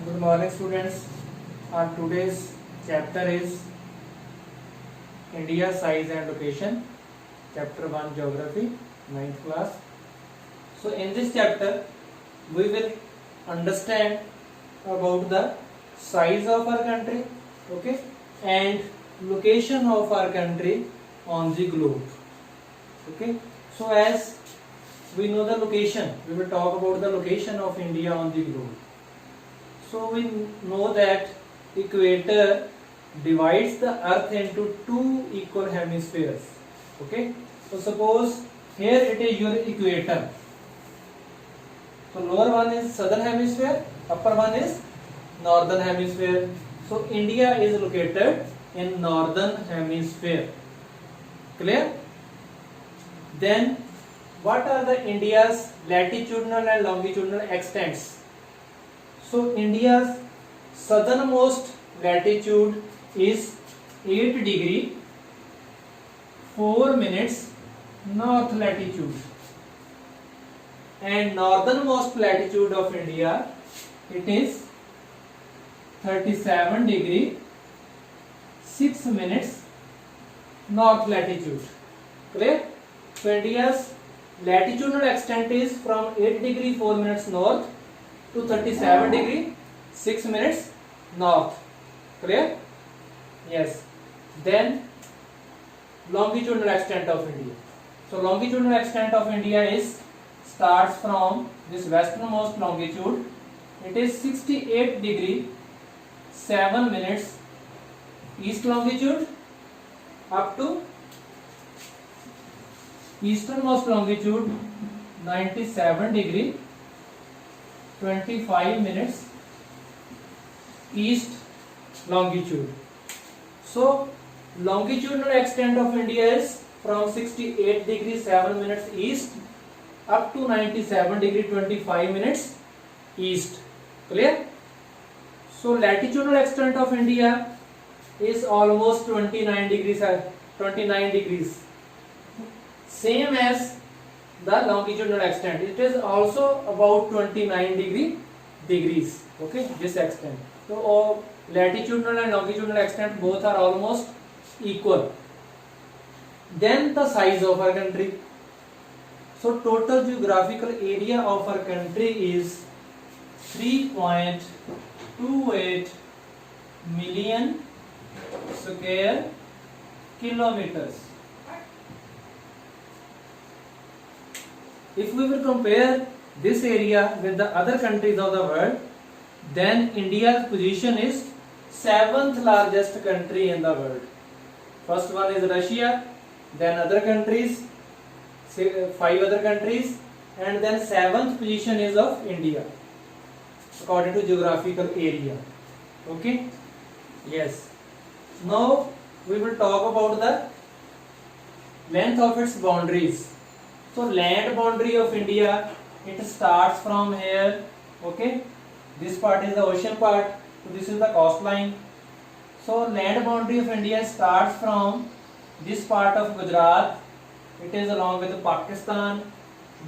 Good morning, students. Our today's chapter is India size and location, chapter 1 geography, 9th class. So in this chapter we will understand about the size of our country, okay, and location of our country on the globe. Okay, so as we know the location, we will talk about the location of India on the globe. So we know that equator divides the earth into two equal hemispheres. Okay, so suppose here it is your equator. So lower one is southern hemisphere, upper one is northern hemisphere. So India is located in northern hemisphere. Clear? Then what are the India's latitudinal and longitudinal extents? So India's southernmost latitude is 8 degree 4 minutes north latitude, and northernmost latitude of India it is 37 degree 6 minutes north latitude. Clear? So India's latitudinal extent is from 8 degree 4 minutes north to 37 degree 6 minutes north. Clear? Yes. Then longitudinal extent of India. So longitudinal extent of India is starts from this westernmost longitude. It is 68 degree 7 minutes east longitude up to easternmost longitude 97 degree 25 minutes east longitude. So longitudinal extent of India is from 68 degree 7 minutes east up to 97 degree 25 minutes east. Clear? So latitudinal extent of India is almost 29 degrees, same as the longitudinal extent. It is also about 29 degrees. Okay, this extent. So latitudinal and longitudinal extent both are almost equal. Then the size of our country. So total geographical area of our country is 3.28 million square kilometers. If we will compare this area with the other countries of the world, then India's position is 7th largest country in the world. First one is Russia, then other countries, 5 other countries, and then 7th position is of India according to geographical area. Okay? Yes. Now we will talk about the length of its boundaries. So land boundary of India, it starts from here. Okay, this part is the ocean part, so this is the coastline. So land boundary of India starts from this part of Gujarat, it is along with Pakistan,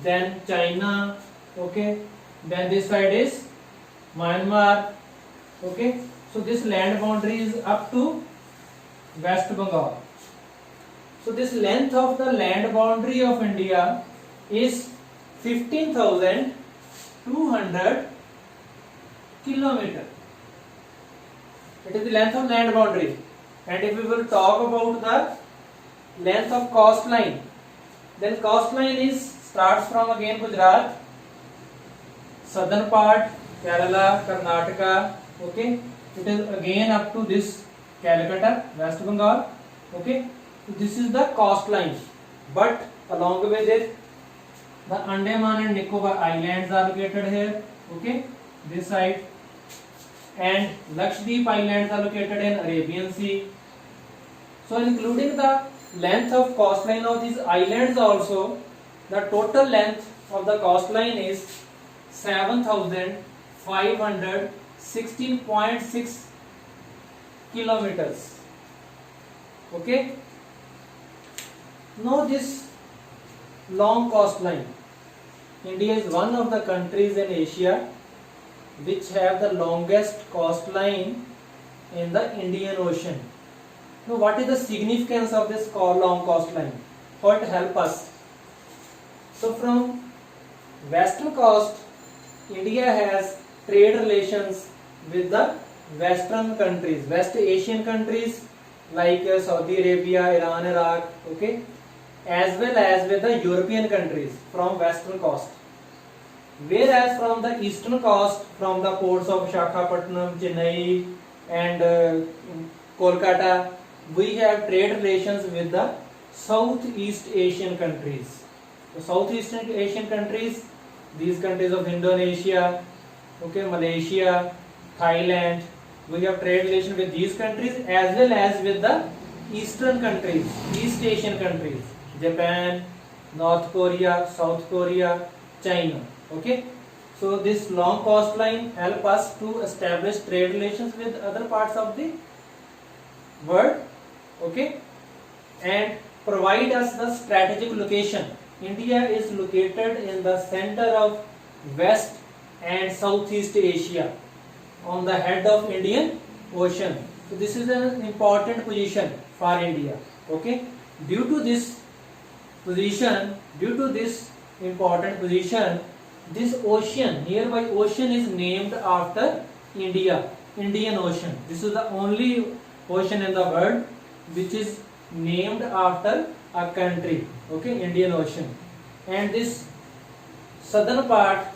then China, okay, then this side is Myanmar. Okay, so this land boundary is up to West Bengal. So this length of the land boundary of India is 15,200 kilometer. It is the length of land boundary. And if we will talk about the length of coastline, then coastline is starts from again Gujarat, southern part, Kerala, Karnataka. Okay, it is again up to this Calcutta, West Bengal. Okay. This is the coastline, but along with it the Andaman and Nicobar Islands are located here. Okay, this side, and Lakshadweep Islands are located in Arabian Sea. So including the length of coastline of these islands also, the total length of the coastline is 7,516.6 kilometers. Okay. Now this long coastline, India is one of the countries in Asia which have the longest coastline in the Indian Ocean. Now, what is the significance of this long coastline? How it help us? So, from western coast, India has trade relations with the western countries, West Asian countries like Saudi Arabia, Iran, Iraq, okay, as well as with the European countries from western coast. Whereas from the eastern coast, from the ports of Visakhapatnam, Chennai and Kolkata, we have trade relations with the Southeast Asian countries. The Southeast Asian countries, these countries of Indonesia, okay, Malaysia, Thailand, we have trade relation with these countries as well as with the eastern countries, East Asian countries, Japan, North Korea, South Korea, China. Okay, so this long coastline help us to establish trade relations with other parts of the world, okay, and provide us the strategic location. India is located in the center of West and Southeast Asia on the head of Indian Ocean. So this is an important position for India. Okay, due to this important position, this ocean, nearby ocean, is named after India, Indian Ocean. This is the only ocean in the world which is named after a country, okay, Indian Ocean. And this southern part,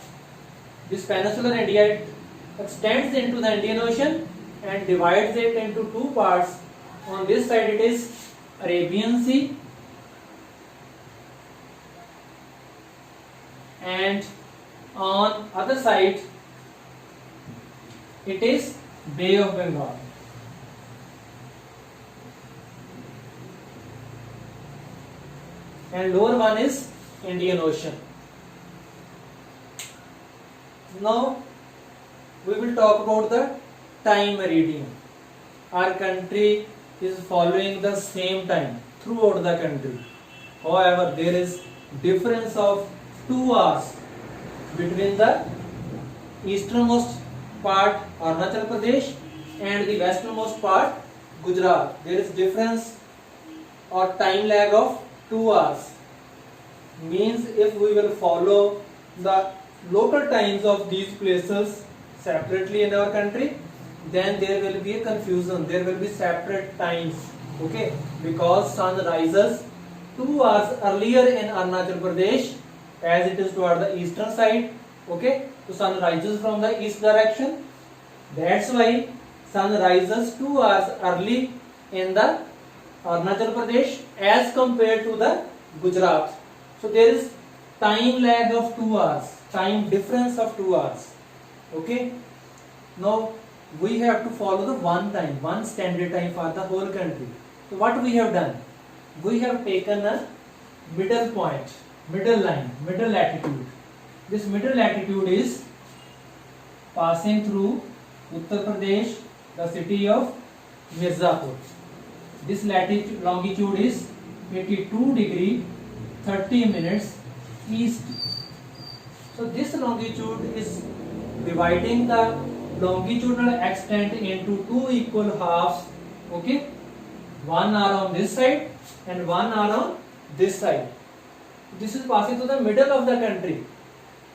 this peninsular India, it extends into the Indian Ocean and divides it into two parts. On this side it is Arabian Sea and on other side it is Bay of Bengal. And lower one is Indian Ocean. Now we will talk about the time meridian. Our country is following the same time throughout the country. However, there is difference of 2 hours between the easternmost part Arunachal Pradesh and the westernmost part Gujarat. There is difference or time lag of 2 hours. Means if we will follow the local times of these places separately in our country, then there will be a confusion, there will be separate times, okay, because sun rises 2 hours earlier in Arunachal Pradesh as it is toward the eastern side, okay, so sun rises from the east direction, that's why sun rises 2 hours early in the Arunachal Pradesh as compared to the Gujarat. So there is time lag of 2 hours, time difference of 2 hours, okay. Now we have to follow the one standard time for the whole country. So what we have done? We have taken a middle point, middle line, middle latitude. This middle latitude is passing through Uttar Pradesh, the city of Mirzapur. This longitude is 82 degree 30 minutes east. So this longitude is dividing the longitudinal extent into two equal halves, okay, 1 hour on this side and 1 hour on this side. This is passing through the middle of the country,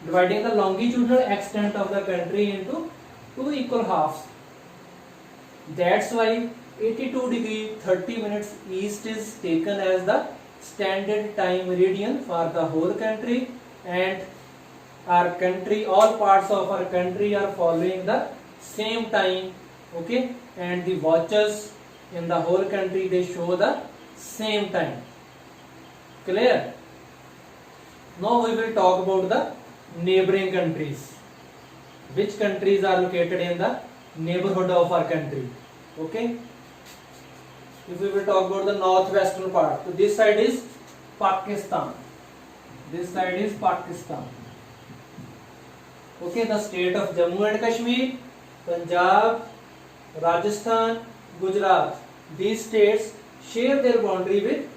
dividing the longitudinal extent of the country into two equal halves. That's why 82 degree 30 minutes east is taken as the standard time meridian for the whole country, and our country, all parts of our country are following the same time, okay, and the watches in the whole country, they show the same time. Clear? Now we will talk about the neighboring countries. Which countries are located in the neighborhood of our country, okay. If we will talk about the northwestern part, so this side is Pakistan, this side is Pakistan, okay. The state of Jammu and Kashmir, Punjab, Rajasthan, Gujarat, these states share their boundary with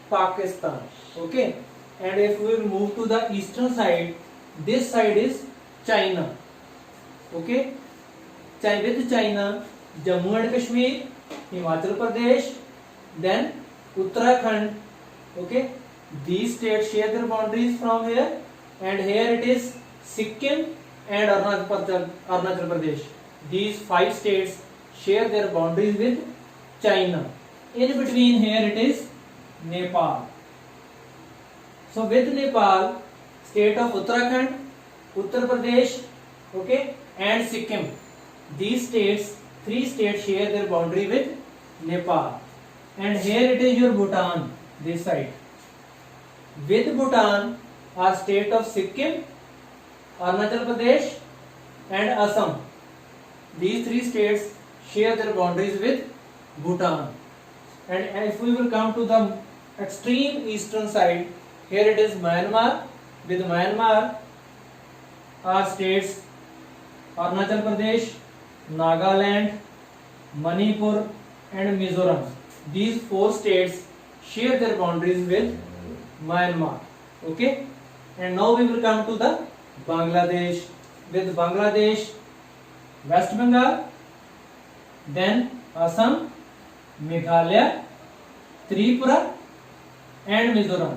Pakistan, okay. And if we will move to the eastern side, this side is China, Okay, with China, Jammu and Kashmir, Himachal Pradesh, then Uttarakhand. Okay, these states share their boundaries from here, and here it is Sikkim and Arunachal Pradesh. These 5 states share their boundaries with China. In between here it is Nepal. So with Nepal, state of Uttarakhand, Uttar Pradesh, okay, and Sikkim, these states, 3 states share their boundary with Nepal. And here it is your Bhutan, this side. With Bhutan are state of Sikkim, Arunachal Pradesh and Assam. These 3 states share their boundaries with Bhutan. And if we will come to the extreme eastern side, here it is Myanmar. With Myanmar are states Arunachal Pradesh, Nagaland, Manipur and Mizoram. These 4 states share their boundaries with Myanmar. Okay, and now we will come to the Bangladesh. With Bangladesh, West Bengal, then Assam, Meghalaya, Tripura and Mizoram.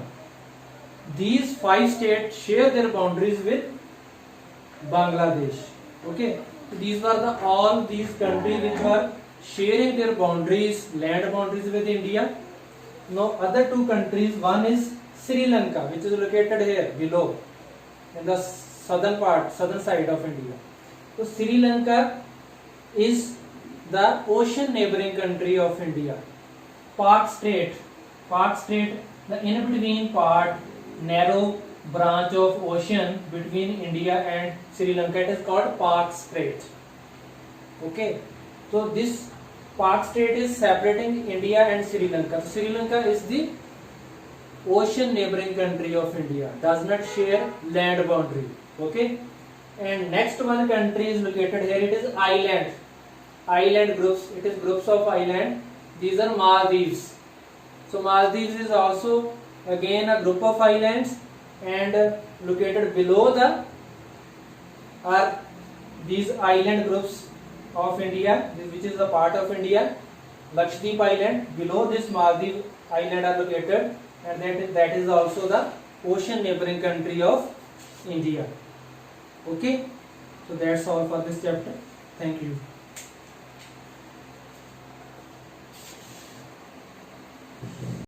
These 5 states share their boundaries with Bangladesh. Okay, so these are all these countries which are sharing their boundaries, land boundaries with India. Now other 2 countries, one is Sri Lanka, which is located here below in the southern side of India. So Sri Lanka is the ocean neighboring country of India. Pak Strait, the in between part, narrow branch of ocean between India and Sri Lanka, it is called Pak Strait. Okay, so this Pak Strait is separating India and Sri Lanka. Sri Lanka is the ocean neighboring country of India, does not share land boundary. Okay, and next one country is located here, it is island groups. It is groups of island. These are Maldives. So Maldives is also again a group of islands, and located below are these island groups of India, which is a part of India. Lakshadweep Island, below this Maldives Island are located, and that is also the ocean neighboring country of India. Okay, so that's all for this chapter. Thank you.